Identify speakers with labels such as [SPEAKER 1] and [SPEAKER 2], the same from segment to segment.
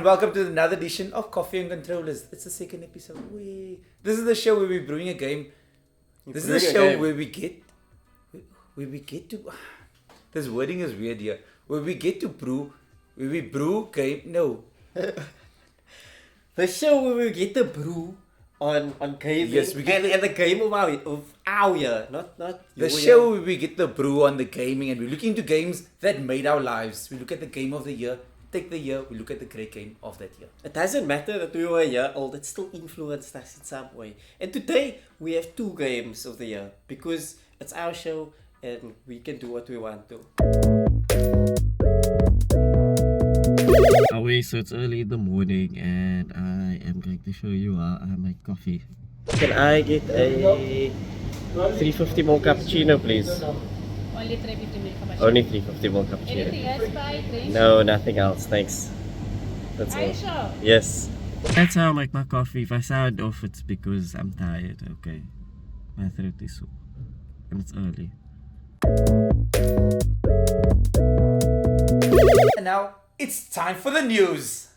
[SPEAKER 1] and welcome to another edition of Coffee and Controllers. It's the second episode. This is the show where we're brewing a game. This is the show where we get to. This wording is weird here. Where we get to brew, where we brew game. No,
[SPEAKER 2] the show where we get to brew on gaming.
[SPEAKER 1] Yes, we get
[SPEAKER 2] and the game of our year, not
[SPEAKER 1] the show where we get the brew on the gaming, and we look into games that made our lives. We look at the game of the year. Take the year, we look at the great game of that year.
[SPEAKER 2] It doesn't matter that we were a year old, it still influenced us in some way. And today we have 2 games of the year because it's our show and we can do what we want to.
[SPEAKER 3] So it's early in the morning and I am going to show you how I make coffee.
[SPEAKER 2] Can I get a 350ml cappuccino, please?
[SPEAKER 4] Only 350 ml cappuccino.
[SPEAKER 2] Only 350ml cappuccino.
[SPEAKER 4] Anything else, buy, drink?
[SPEAKER 2] No, nothing else, thanks. That's
[SPEAKER 4] Are you
[SPEAKER 2] all.
[SPEAKER 4] sure?
[SPEAKER 2] Yes.
[SPEAKER 3] That's how I make my coffee. If I sound off, it's because I'm tired, okay? My throat is sore. And it's early.
[SPEAKER 1] And now it's time for the news.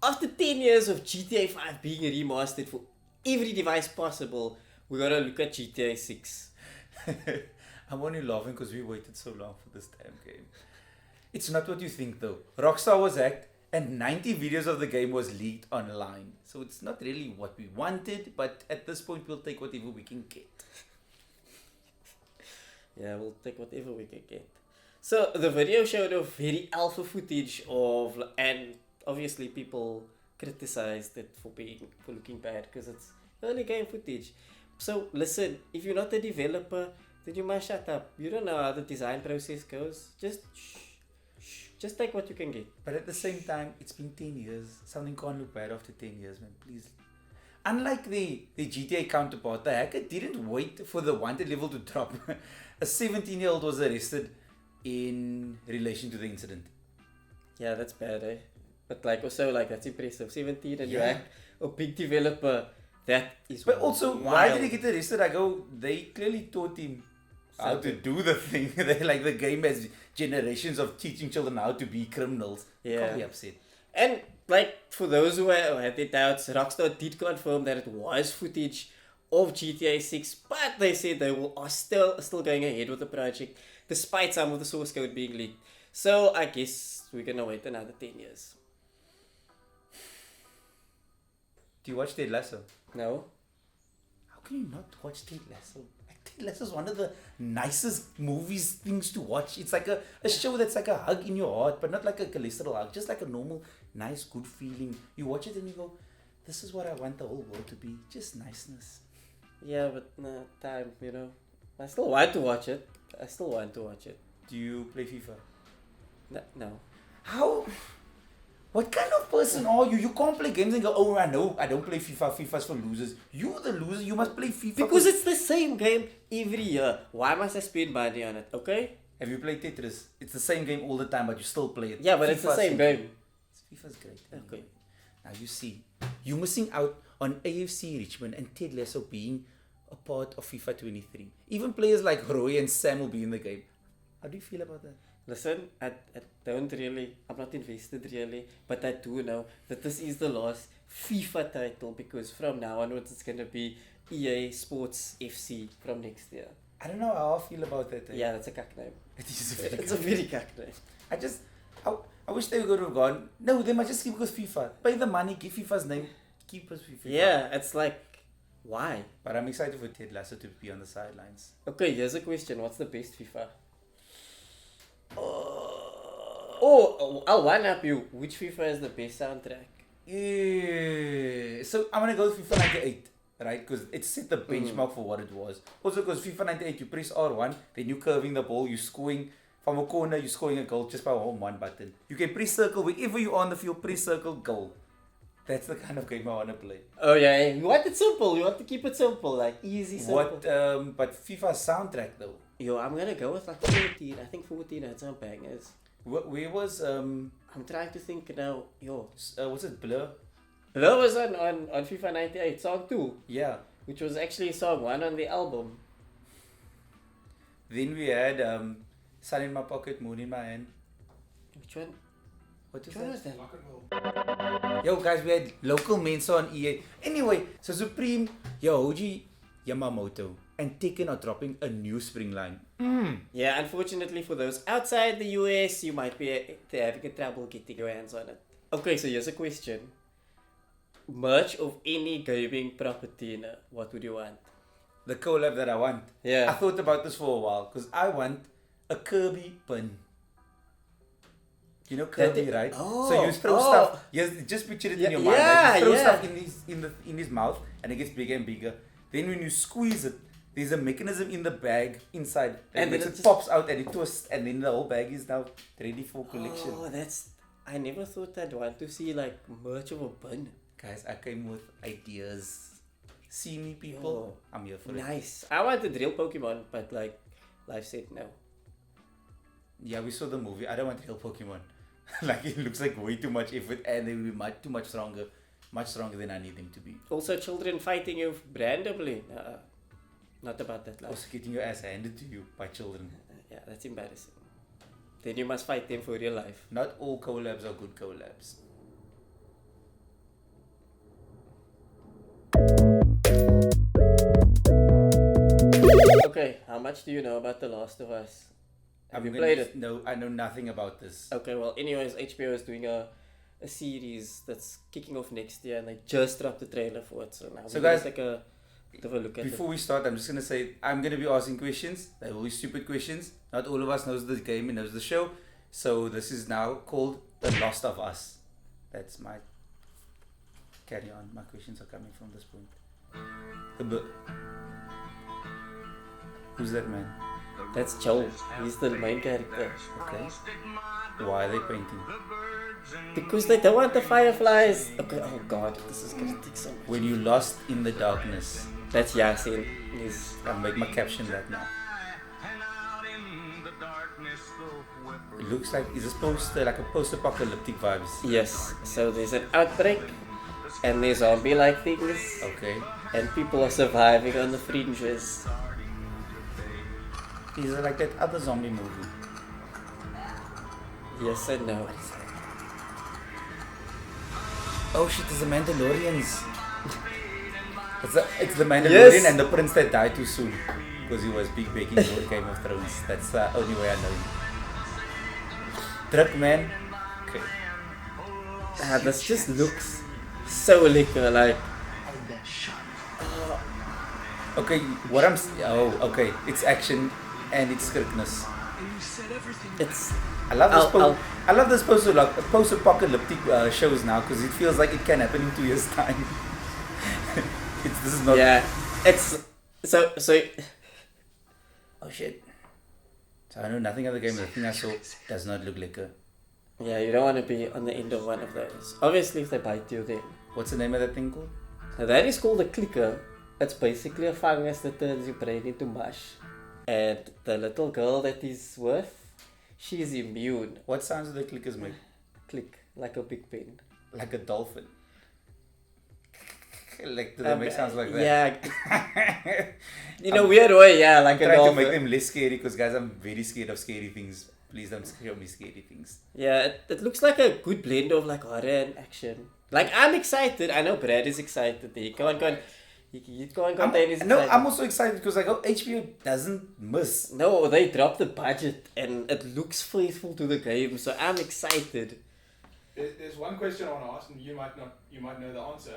[SPEAKER 2] After 10 years of GTA 5 being remastered for every device possible, we gotta look at GTA 6.
[SPEAKER 1] I'm only laughing because we waited so long for this damn game. It's not what you think though. Rockstar was hacked and 90 videos of the game was leaked online. So it's not really what we wanted, but at this point we'll take whatever we can get.
[SPEAKER 2] Yeah, we'll take whatever we can get. So the video showed a very alpha footage of, and obviously people criticized it for looking bad because it's early game footage. So listen, if you're not a developer, then you must shut up. You don't know how the design process goes. Just take what you can get.
[SPEAKER 1] But at the same time, it's been 10 years. Something can't look bad after 10 years, man. Please. Unlike the GTA counterpart, the hacker didn't wait for the wanted level to drop. A 17-year-old was arrested in relation to the incident.
[SPEAKER 2] Yeah, that's bad, eh? But also that's impressive. 17 and you
[SPEAKER 1] Yeah.
[SPEAKER 2] act a big developer. That is
[SPEAKER 1] But also,
[SPEAKER 2] wild.
[SPEAKER 1] why did he get arrested? They clearly taught him how to do the thing. The game has generations of teaching children how to be criminals.
[SPEAKER 2] Yeah.
[SPEAKER 1] Can't be upset.
[SPEAKER 2] And for those who had their doubts, Rockstar did confirm that it was footage of GTA 6, but they said they are still going ahead with the project despite some of the source code being leaked. So I guess we're gonna wait another 10 years.
[SPEAKER 1] Do you watch Ted Lasso?
[SPEAKER 2] No?
[SPEAKER 1] How can you not watch Ted Lasso? Ted Lasso is one of the nicest things to watch. It's like a show that's like a hug in your heart, but not like a cholesterol hug, just like a normal, nice, good feeling. You watch it and you go, this is what I want the whole world to be. Just niceness.
[SPEAKER 2] Yeah, but no time, I still want to watch it.
[SPEAKER 1] Do you play FIFA?
[SPEAKER 2] No.
[SPEAKER 1] How? What kind of person are you? You can't play games and go, oh, I know, I don't play FIFA. FIFA's for losers. You're the loser. You must play FIFA.
[SPEAKER 2] Because it's the same game every year. Why must I spend money on it, okay?
[SPEAKER 1] Have you played Tetris? It's the same game all the time, but you still play it.
[SPEAKER 2] Yeah, but it's the same game.
[SPEAKER 1] FIFA's great. Anyway.
[SPEAKER 2] Okay.
[SPEAKER 1] Now you see, you're missing out on AFC Richmond and Ted Lasso being a part of FIFA 23. Even players like Roy and Sam will be in the game. How do you feel about that?
[SPEAKER 2] Listen, I'm not invested really, but I do know that this is the last FIFA title because from now onwards it's going to be EA Sports FC from next year.
[SPEAKER 1] I don't know how I feel about that.
[SPEAKER 2] Yeah, that's a cuck name.
[SPEAKER 1] It is a very
[SPEAKER 2] It's a very cuck name.
[SPEAKER 1] I wish they would have gone, no, they must just keep with FIFA. Pay the money, give FIFA's name, keep us with FIFA.
[SPEAKER 2] Yeah, it's why?
[SPEAKER 1] But I'm excited for Ted Lasso to be on the sidelines.
[SPEAKER 2] Okay, here's a question. What's the best FIFA? I'll one-up you. Which FIFA is the best soundtrack?
[SPEAKER 1] Yeah. So I'm going to go with FIFA 98, right? Because it set the benchmark for what it was. Also because FIFA 98, you press R1, then you're curving the ball, you're scoring from a corner, you're scoring a goal just by one button. You can press circle wherever you are on the field, press circle, goal. That's the kind of game I want to play.
[SPEAKER 2] Oh yeah, you want it simple. You want to keep it simple, easy, simple.
[SPEAKER 1] But FIFA's soundtrack though?
[SPEAKER 2] Yo, I'm gonna go with 14. I think 14 had some bangers.
[SPEAKER 1] Where was
[SPEAKER 2] I'm trying to think now. Yo,
[SPEAKER 1] was it Blur?
[SPEAKER 2] Blur was on FIFA 98, song 2.
[SPEAKER 1] Yeah.
[SPEAKER 2] Which was actually song 1 on the album.
[SPEAKER 1] Then we had Sun in My Pocket, Moon in My Hand.
[SPEAKER 2] Which one?
[SPEAKER 1] What was
[SPEAKER 2] What
[SPEAKER 1] that?
[SPEAKER 2] was that?
[SPEAKER 5] Rock and roll.
[SPEAKER 1] Yo, guys, we had local Mensa on EA. Anyway, so Supreme, Hoji Yamamoto, and Tekken are dropping a new spring line.
[SPEAKER 2] Yeah, unfortunately for those outside the US, you might be having a trouble getting your hands on it. Okay, so here's a question. Merch of any gaming property, what would you want?
[SPEAKER 1] The collab that I want.
[SPEAKER 2] Yeah.
[SPEAKER 1] I thought about this for a while because I want a Kirby pin. You know Kirby,
[SPEAKER 2] That-
[SPEAKER 1] right?
[SPEAKER 2] oh,
[SPEAKER 1] So you throw
[SPEAKER 2] oh.
[SPEAKER 1] stuff. Yes, just picture it in your mind.
[SPEAKER 2] yeah,
[SPEAKER 1] Right? You throw
[SPEAKER 2] yeah.
[SPEAKER 1] stuff in his mouth, and it gets bigger and bigger. Then when you squeeze it, there's a mechanism in the bag inside,
[SPEAKER 2] And
[SPEAKER 1] and
[SPEAKER 2] then
[SPEAKER 1] it
[SPEAKER 2] it
[SPEAKER 1] pops out and it twists, and then the whole bag is now ready for collection.
[SPEAKER 2] Oh, I never thought I'd want to see like merch of a bun.
[SPEAKER 1] Guys, I came with ideas. See me, people.
[SPEAKER 2] Yo,
[SPEAKER 1] I'm here for it.
[SPEAKER 2] Nice. I wanted real Pokemon, but like life said no.
[SPEAKER 1] Yeah, we saw the movie. I don't want real Pokemon. Like it looks like way too much effort, and they will be too much stronger than I need them to be.
[SPEAKER 2] Also, children fighting you randomly. Not about that life.
[SPEAKER 1] Also, getting your ass handed to you by children.
[SPEAKER 2] Yeah, that's embarrassing. Then you must fight them for real life.
[SPEAKER 1] Not all collabs are good collabs.
[SPEAKER 2] Okay, how much do you know about The Last of Us? Have you
[SPEAKER 1] gonna-
[SPEAKER 2] played it?
[SPEAKER 1] No, I know nothing about this.
[SPEAKER 2] Okay, well, anyways, HBO is doing a series that's kicking off next year, and they just dropped the trailer for it. So now
[SPEAKER 1] So
[SPEAKER 2] we're gonna
[SPEAKER 1] guys,
[SPEAKER 2] take a bit of a look at
[SPEAKER 1] Before we start, I'm just gonna say I'm gonna be asking questions. They will be stupid questions. Not all of us knows the game and knows the show. So this is now called The Last of Us. That's my carry on. My questions are coming from this point. Who's that man?
[SPEAKER 2] it. That's Joel. He's the main character.
[SPEAKER 1] Okay. Why are they painting?
[SPEAKER 2] Because they don't want the fireflies. Okay, oh god, this is gonna take so much.
[SPEAKER 1] When you lost in the darkness.
[SPEAKER 2] That's Yasin.
[SPEAKER 1] I'll make my caption that now. It looks like, is this poster like a post-apocalyptic vibes?
[SPEAKER 2] Yes, so there's an outbreak, and there's zombie-like things,
[SPEAKER 1] Okay.
[SPEAKER 2] and people are surviving on the fringes.
[SPEAKER 1] Is it like that other zombie movie?
[SPEAKER 2] Yes and no.
[SPEAKER 1] Oh shit, it's the Mandalorians. It's the Mandalorian
[SPEAKER 2] Yes.
[SPEAKER 1] and the prince that died too soon. Because he was big baking for Game of Thrones. That's the only way I know him. Truck man. Okay.
[SPEAKER 2] This just looks so liquor, like.
[SPEAKER 1] Okay, what I'm... Oh, okay. It's action and it's scriptness.
[SPEAKER 2] It's.
[SPEAKER 1] I love this
[SPEAKER 2] I'll-
[SPEAKER 1] I love this post-apocalyptic shows now because it feels like it can happen in 2 years' time. This is not...
[SPEAKER 2] Yeah, it's. So.
[SPEAKER 1] Oh shit. So I know nothing of the game. The thing I saw does not look like a...
[SPEAKER 2] Yeah, you don't want to be on the end of one of those. Obviously, if they bite you, then.
[SPEAKER 1] What's the name of that thing called?
[SPEAKER 2] Now that is called a clicker. It's basically a fungus that turns your brain into mush. And the little girl that he's with, she's immune.
[SPEAKER 1] What sounds do the clickers make?
[SPEAKER 2] Click, like a big pen.
[SPEAKER 1] Like a dolphin. Like, do they make sounds like that?
[SPEAKER 2] Yeah. In a weird way, yeah, like
[SPEAKER 1] I'm
[SPEAKER 2] a
[SPEAKER 1] trying to
[SPEAKER 2] dolphin.
[SPEAKER 1] make them less scary because, guys, I'm very scared of scary things. Please don't show me scary things.
[SPEAKER 2] Yeah, it looks like a good blend of like horror and action. Like, I'm excited. I know Brad is excited. He can't contain his
[SPEAKER 1] No,
[SPEAKER 2] excitement.
[SPEAKER 1] I'm also excited because like HBO doesn't miss.
[SPEAKER 2] No, they dropped the budget and it looks faithful to the game, so I'm excited.
[SPEAKER 5] There's one question I want to ask, and you might know the answer.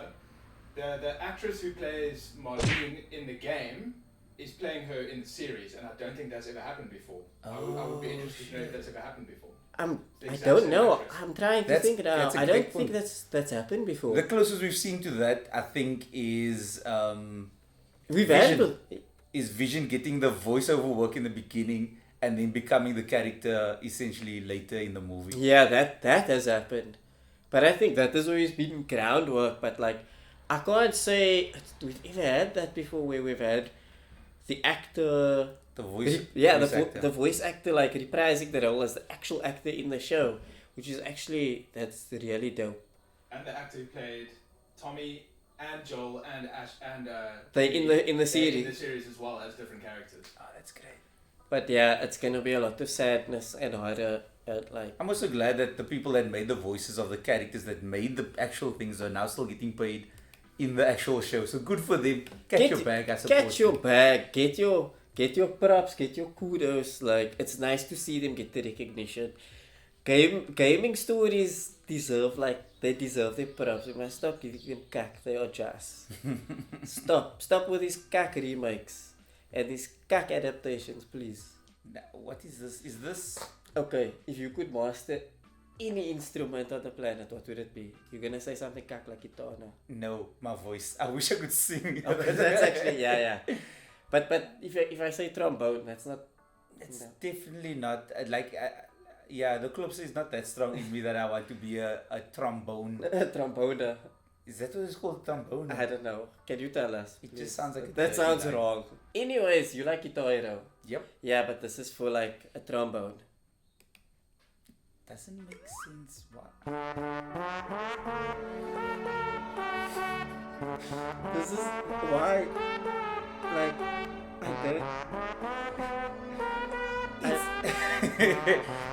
[SPEAKER 5] The actress who plays Marlene in the game is playing her in the series, and I don't think that's ever happened before. I would be interested to know if that's ever happened before.
[SPEAKER 2] I
[SPEAKER 5] exact
[SPEAKER 2] don't
[SPEAKER 5] same
[SPEAKER 2] know.
[SPEAKER 5] actress.
[SPEAKER 2] I'm trying to
[SPEAKER 1] That's-
[SPEAKER 2] think now.
[SPEAKER 1] that's a
[SPEAKER 2] I
[SPEAKER 1] great
[SPEAKER 2] don't think
[SPEAKER 1] point.
[SPEAKER 2] that's happened before.
[SPEAKER 1] The closest we've seen to that, I think, is
[SPEAKER 2] We've
[SPEAKER 1] Vision.
[SPEAKER 2] had
[SPEAKER 1] is Vision getting the voiceover work in the beginning and then becoming the character essentially later in the movie.
[SPEAKER 2] yeah, that has happened, but I think that has always been groundwork. But like, I can't say we've ever had that before, where we've had the actor.
[SPEAKER 1] The voice.
[SPEAKER 2] Yeah,
[SPEAKER 1] voice actor.
[SPEAKER 2] the voice actor like reprising the role as the actual actor in the show, which is actually that's really dope.
[SPEAKER 5] And the actor who played Tommy and Joel and Ash and
[SPEAKER 2] They in the
[SPEAKER 5] they're
[SPEAKER 2] series.
[SPEAKER 5] in the series as well as different characters.
[SPEAKER 1] Oh, that's great.
[SPEAKER 2] But yeah, it's gonna be a lot of sadness and horror. Like,
[SPEAKER 1] I'm also glad that the people that made the voices of the characters that made the actual things are now still getting paid in the actual show. So good for them. Catch your bag, I suppose.
[SPEAKER 2] Catch your bag. Get your props. Get your kudos. Like, it's nice to see them get the recognition. Gaming stories deserve their props. We must stop giving them cack. They are just. Stop with these cack remakes and these cack adaptations, please.
[SPEAKER 1] Now, what is this? Is this?
[SPEAKER 2] Okay, if you could master any instrument on the planet, what would it be? You're gonna say something cack like guitar now.
[SPEAKER 1] No, my voice. I wish I could sing.
[SPEAKER 2] Okay, that's actually yeah. But if I say trombone, that's not.
[SPEAKER 1] It's
[SPEAKER 2] No.
[SPEAKER 1] definitely not yeah. The clubs is not that strong in me that I want to be a trombone.
[SPEAKER 2] Trombone.
[SPEAKER 1] Is that what it's called? Trombone?
[SPEAKER 2] I don't know. Can you tell us?
[SPEAKER 1] It
[SPEAKER 2] please?
[SPEAKER 1] just sounds like a
[SPEAKER 2] that
[SPEAKER 1] dirty
[SPEAKER 2] sounds
[SPEAKER 1] line.
[SPEAKER 2] wrong. Anyways, you like guitar, though.
[SPEAKER 1] Yep.
[SPEAKER 2] Yeah, but this is for like a trombone.
[SPEAKER 1] Doesn't make sense. What?
[SPEAKER 2] This is why. Like, I don't.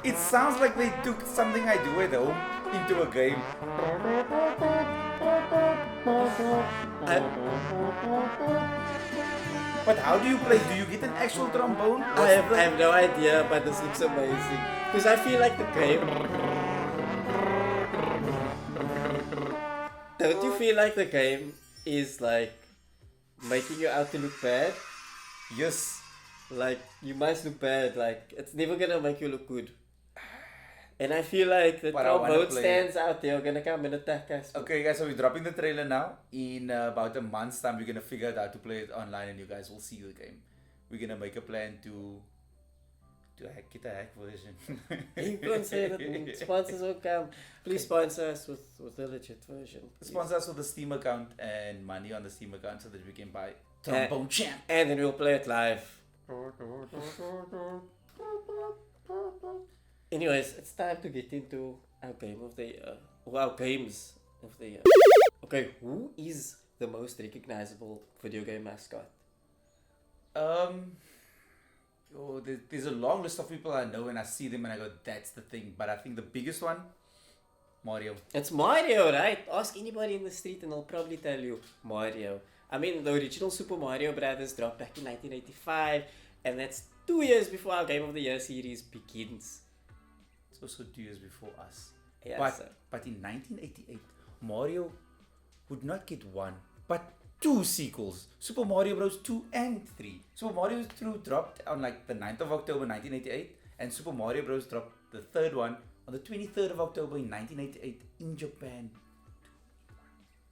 [SPEAKER 1] It sounds like they took something I do at home into a game. But how do you play? Do you get an actual trombone?
[SPEAKER 2] I have no idea, but this looks amazing. Because I feel like the game. Don't you feel like the game is like making you out to look bad?
[SPEAKER 1] Yes.
[SPEAKER 2] Like, you must look bad. Like, it's never gonna make you look good. And I feel like the
[SPEAKER 1] But I wanna
[SPEAKER 2] trombone
[SPEAKER 1] play
[SPEAKER 2] stands out there are gonna come and attack us.
[SPEAKER 1] Okay, guys, so we're dropping the trailer now. In about a month's time, we're gonna figure out how to play it online, and you guys will see the game. We're gonna make a plan to get a hack version.
[SPEAKER 2] You can't say that sponsors will come. Please sponsor us with a legit version. please.
[SPEAKER 1] Sponsor us with the Steam account and money on the Steam account so that we can buy Trombone Champ.
[SPEAKER 2] And then we'll play it live. Anyways, it's time to get into our game of the year. Or our games of the year. Okay, who is the most recognizable video game mascot?
[SPEAKER 1] There's a long list of people I know and I see them and I go, that's the thing. But I think the biggest one, Mario.
[SPEAKER 2] It's Mario, right? Ask anybody in the street and they'll probably tell you Mario. I mean, the original Super Mario Brothers dropped back in 1985, and that's 2 years before our Game of the Year series begins.
[SPEAKER 1] It's also 2 years before us.
[SPEAKER 2] Yeah,
[SPEAKER 1] But in 1988, Mario would not get one, but two sequels. Super Mario Bros. 2 and 3. Super Mario 2 dropped on like the 9th of October 1988, and Super Mario Bros. Dropped the third one on the 23rd of October in 1988 in Japan.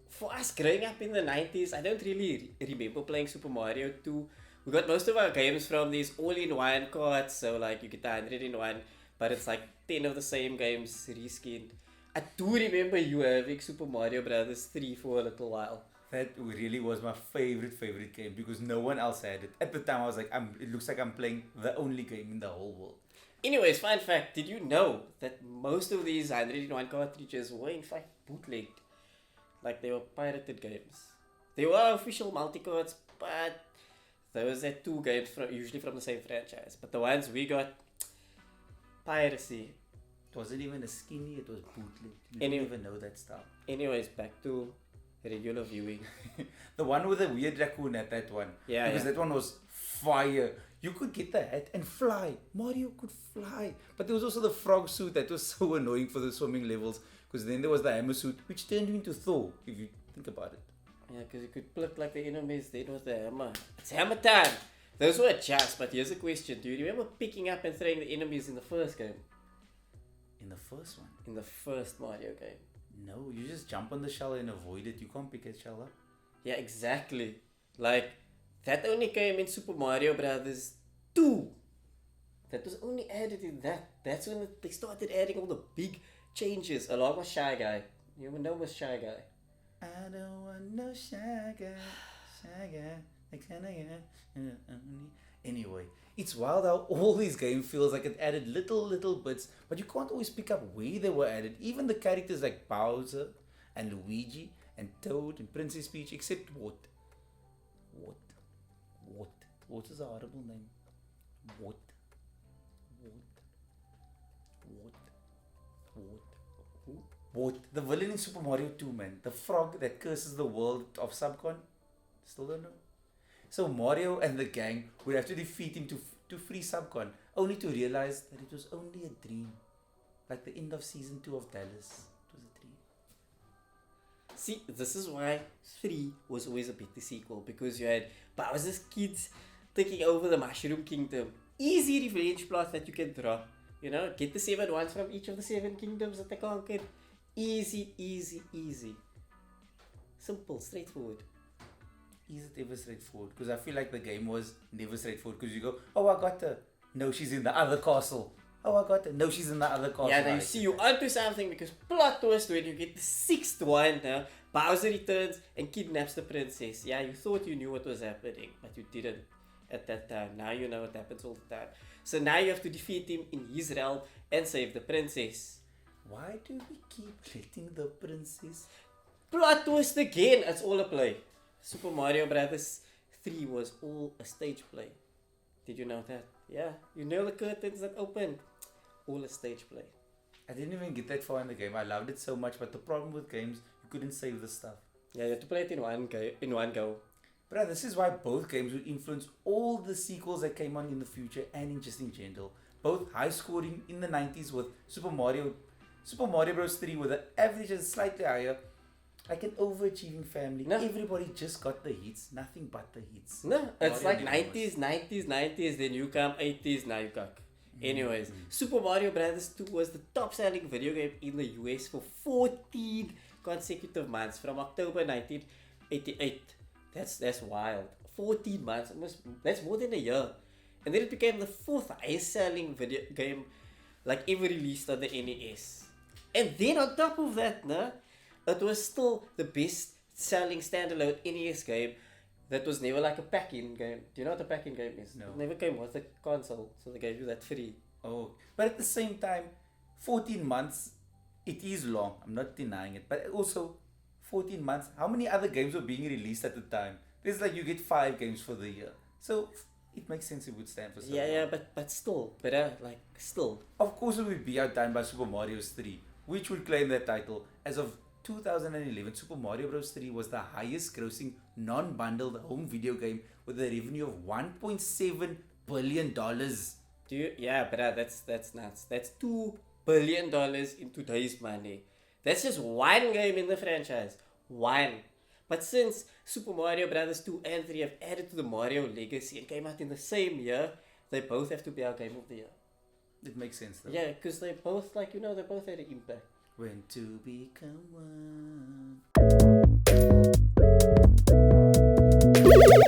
[SPEAKER 2] For us growing up in the 90s, I don't really remember playing Super Mario 2. We got most of our games from these all-in-one cards, so like you get 100 in one, but it's like 10 of the same games reskinned. I do remember you having Super Mario Brothers 3 for a little while.
[SPEAKER 1] That really was my favorite game because no one else had it. At the time I was like, it looks like I'm playing the only game in the whole world.
[SPEAKER 2] Anyways, fun fact, did you know that most of these 101 cartridges were in fact bootlegged? Like, they were pirated games. They were official multi-cards, but those are two games usually from the same franchise. But the ones we got, piracy.
[SPEAKER 1] It wasn't even a skinny, it was bootleg. You didn't even know that stuff.
[SPEAKER 2] Anyways, back to regular viewing.
[SPEAKER 1] The one with the weird raccoon at that one.
[SPEAKER 2] Yeah,
[SPEAKER 1] because
[SPEAKER 2] yeah.
[SPEAKER 1] that one was fire. You could get the hat and fly. Mario could fly. But there was also the frog suit that was so annoying for the swimming levels. Because then there was the hammer suit, which turned into Thor, if you think about it.
[SPEAKER 2] Yeah, because you could pluck like the enemies, then with the hammer. It's hammer time! Those were just, but here's a question. Do you remember picking up and throwing the enemies in the first game?
[SPEAKER 1] In the first one?
[SPEAKER 2] In the first Mario game?
[SPEAKER 1] No, you just jump on the shell and avoid it. You can't pick a shell up.
[SPEAKER 2] Yeah, exactly. Like, that only came in Super Mario Brothers 2. That was only added in that. That's when they started adding all the big changes, along with Shy Guy. You know was Shy Guy.
[SPEAKER 1] I don't want no shy guy, like kind of guy. Anyway, it's wild how all these games feels like it added little bits, but you can't always pick up where they were added. Even the characters like Bowser and Luigi and Toad and Princess Peach, except What is a horrible name. What? bought the villain in Super Mario 2, man. The frog that curses the world of Subcon. Still don't know. So Mario and the gang would have to defeat him to free Subcon, only to realize that it was only a dream. Like the end of season 2 of Dallas. It was a dream.
[SPEAKER 2] See, this is why 3 was always a better sequel, because you had Bowser's kids taking over the Mushroom Kingdom. Easy revenge plot that you can draw. You know, get the 7 ones from each of the 7 kingdoms that they conquered. Easy, easy, easy. Simple, straightforward.
[SPEAKER 1] Is it ever straightforward? Because I feel like the game was never straightforward. Because you go, oh, I got her. No, she's in the other castle. Oh, I got her. No, she's in the other castle.
[SPEAKER 2] Yeah, then you see you onto something, because plot twist when you get the 6th one, Bowser returns and kidnaps the princess. Yeah, you thought you knew what was happening, but you didn't at that time. Now you know what happens all the time. So now you have to defeat him in his realm and save the princess.
[SPEAKER 1] Why do we keep letting the princess?
[SPEAKER 2] Plot twist again, it's all a play. Super Mario Brothers 3 was all a stage play. Did you know that? Yeah, you know the curtains that open. All a stage play.
[SPEAKER 1] I didn't even get that far in the game. I loved it so much, but the problem with games, you couldn't save the stuff.
[SPEAKER 2] Yeah, you have to play it in one go.
[SPEAKER 1] But this is why both games would influence all the sequels that came on in the future and in just in general. Both high scoring in the 90s with Super Mario Bros. 3 with an average is slightly higher. Like an overachieving family.
[SPEAKER 2] No.
[SPEAKER 1] Everybody just got the hits. Nothing but the hits.
[SPEAKER 2] No, it's
[SPEAKER 1] Mario
[SPEAKER 2] like
[SPEAKER 1] did
[SPEAKER 2] 90s, then you come 80s, now you got. Anyways, Super Mario Brothers 2 was the top selling video game in the US for 14 consecutive months from October 1988. That's wild. 14 months, that's more than a year. And then it became the 4th highest selling video game like ever released on the NES. And then on top of that, it was still the best selling standalone NES game that was never like a pack-in game. Do you know what a pack-in game is?
[SPEAKER 1] No.
[SPEAKER 2] It never came with the console, so they gave you that free.
[SPEAKER 1] Oh, but at the same time, 14 months, it is long. I'm not denying it. But also, 14 months, how many other games were being released at the time? There's like you get 5 games for the year. So, it makes sense it would stand for so long.
[SPEAKER 2] But still. Still.
[SPEAKER 1] Of course, it would be outdone by Super Mario 3, which would claim that title. As of 2011, Super Mario Bros. 3 was the highest grossing non-bundled home video game with a revenue of $1.7 billion.
[SPEAKER 2] That's nuts. That's $2 billion in today's money. That's just one game in the franchise. One. But since Super Mario Brothers 2 and 3 have added to the Mario legacy and came out in the same year, they both have to be our game of the year.
[SPEAKER 1] It makes sense though.
[SPEAKER 2] Yeah, because they both, they both had an impact.
[SPEAKER 1] When to become one.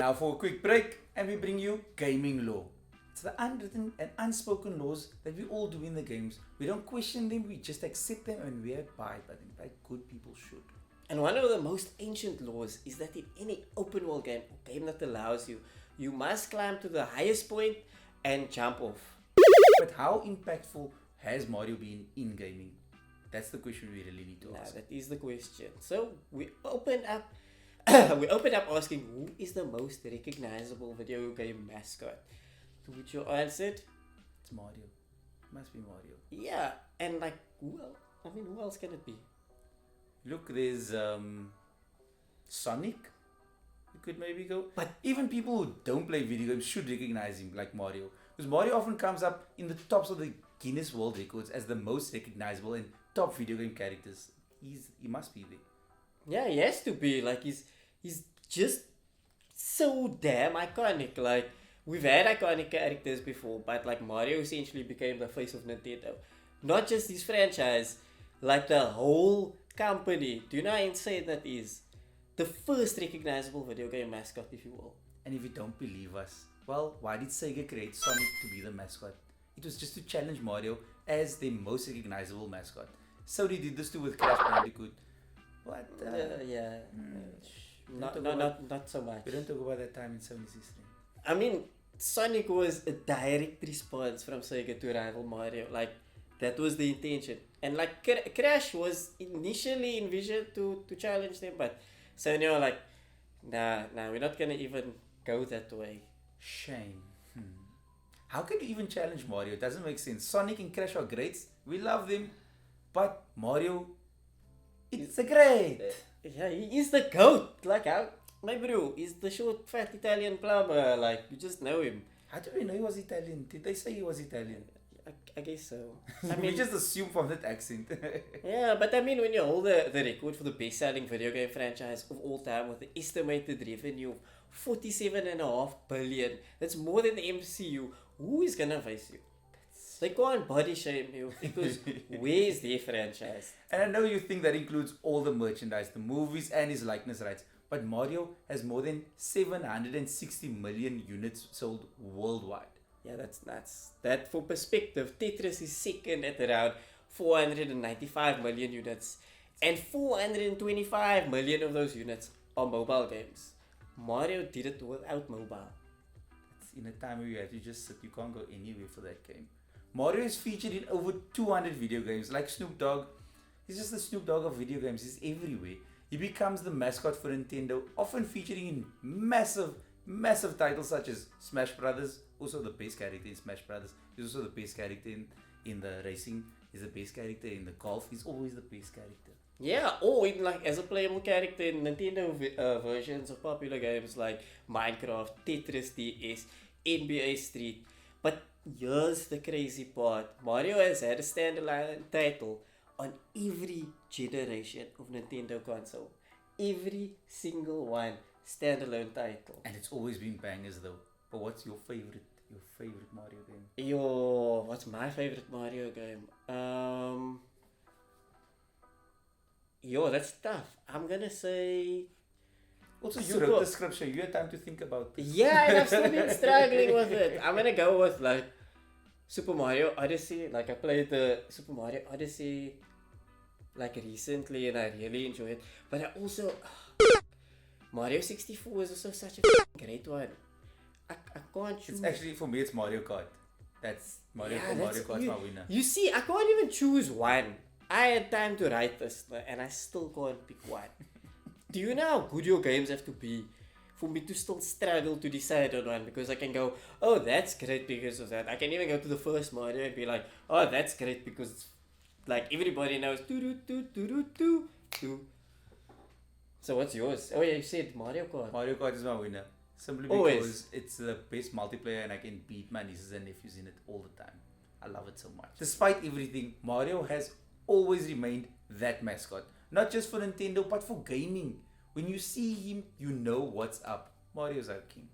[SPEAKER 1] Now for a quick break, and we bring you gaming law. It's the unwritten and unspoken laws that we all do in the games. We don't question them, we just accept them and we abide by them, like good people should.
[SPEAKER 2] And one of the most ancient laws is that in any open world game or game that allows you, you must climb to the highest point and jump off.
[SPEAKER 1] But how impactful has Mario been in gaming? That's the question we really need to ask.
[SPEAKER 2] That is the question. So we open up asking, who is the most recognizable video game mascot? To which you answered,
[SPEAKER 1] It's Mario. Must be Mario.
[SPEAKER 2] yeah. And who else? Who else can it be?
[SPEAKER 1] Look, there's Sonic. You could maybe go. But even people who don't play video games should recognize him like Mario. Because Mario often comes up in the tops of the Guinness World Records as the most recognizable and top video game characters. He must be there.
[SPEAKER 2] Yeah, he has to be. He's just so damn iconic. We've had iconic characters before, but Mario essentially became the face of Nintendo. Not just his franchise, the whole company. Do you know how insane that is? The first recognizable video game mascot, if you will.
[SPEAKER 1] And if you don't believe us, well, why did Sega create Sonic to be the mascot? It was just to challenge Mario as the most recognizable mascot. So they did this too with Crash Bandicoot. What?
[SPEAKER 2] Not so much.
[SPEAKER 1] We don't talk about that time in Sony's history.
[SPEAKER 2] Sonic was a direct response from Sega to rival Mario. That was the intention. And Crash was initially envisioned to challenge them, but Sony were nah, we're not gonna even go that way.
[SPEAKER 1] Shame. How can you even challenge Mario? It doesn't make sense. Sonic and Crash are greats. We love them. But Mario It's a great.
[SPEAKER 2] Yeah, he is the goat. Like, how? My bro, he's the short, fat Italian plumber. Like, you just know him.
[SPEAKER 1] How do we know he was Italian? Did they say he was Italian?
[SPEAKER 2] I guess so.
[SPEAKER 1] We just assume from that accent.
[SPEAKER 2] Yeah, but I mean, when you hold the record for the best-selling video game franchise of all time with an estimated revenue of 47.5 billion, that's more than the MCU. Who is gonna face you? They can't body shame you because where's their franchise?
[SPEAKER 1] And I know you think that includes all the merchandise, the movies, and his likeness rights, but Mario has more than 760 million units sold worldwide.
[SPEAKER 2] Yeah, that's nuts. That, for perspective, Tetris is second at around 495 million units, and 425 million of those units are mobile games. Mario did it without mobile.
[SPEAKER 1] It's in a time where you have to just sit, you can't go anywhere for that game. Mario is featured in over 200 video games, like Snoop Dogg. He's just the Snoop Dogg of video games, he's everywhere. He becomes the mascot for Nintendo, often featuring in massive titles such as Smash Brothers, also the best character in Smash Brothers. He's also the best character in the racing. He's the best character in the golf. He's always the best character.
[SPEAKER 2] Yeah, or in, like, as a playable character in Nintendo versions of popular games like Minecraft, Tetris DS, NBA Street. But here's the crazy part. Mario has had a standalone title on every generation of Nintendo console. Every single one. Standalone title.
[SPEAKER 1] And it's always been bangers though. But what's your favorite Mario game?
[SPEAKER 2] Yo, what's my favorite Mario game? Yo, that's tough. I'm gonna say...
[SPEAKER 1] Also, you wrote the script, so you had time to think about this.
[SPEAKER 2] Yeah, and I've still been struggling with it. I'm gonna go with, like, Super Mario Odyssey. Like, I played the Super Mario Odyssey, like, recently, and I really enjoyed it. But I also... Mario 64 is also such a great one. I can't choose.
[SPEAKER 1] It's actually, for me, it's Mario Kart. That's Mario Kart's my winner.
[SPEAKER 2] You see, I can't even choose one. I had time to write this, and I still can't pick one. Do you know how good your games have to be for me to still struggle to decide on one? Because I can go, oh, that's great because of that. I can even go to the first Mario and be like, oh, that's great because it's like everybody knows. So what's yours? Oh yeah, you said Mario Kart.
[SPEAKER 1] Mario Kart is my winner. Simply
[SPEAKER 2] Always.
[SPEAKER 1] because it's the best multiplayer and I can beat my nieces and nephews in it all the time. I love it so much. Despite everything, Mario has always remained that mascot. Not just for Nintendo, but for gaming. When you see him, you know what's up. Mario's our king.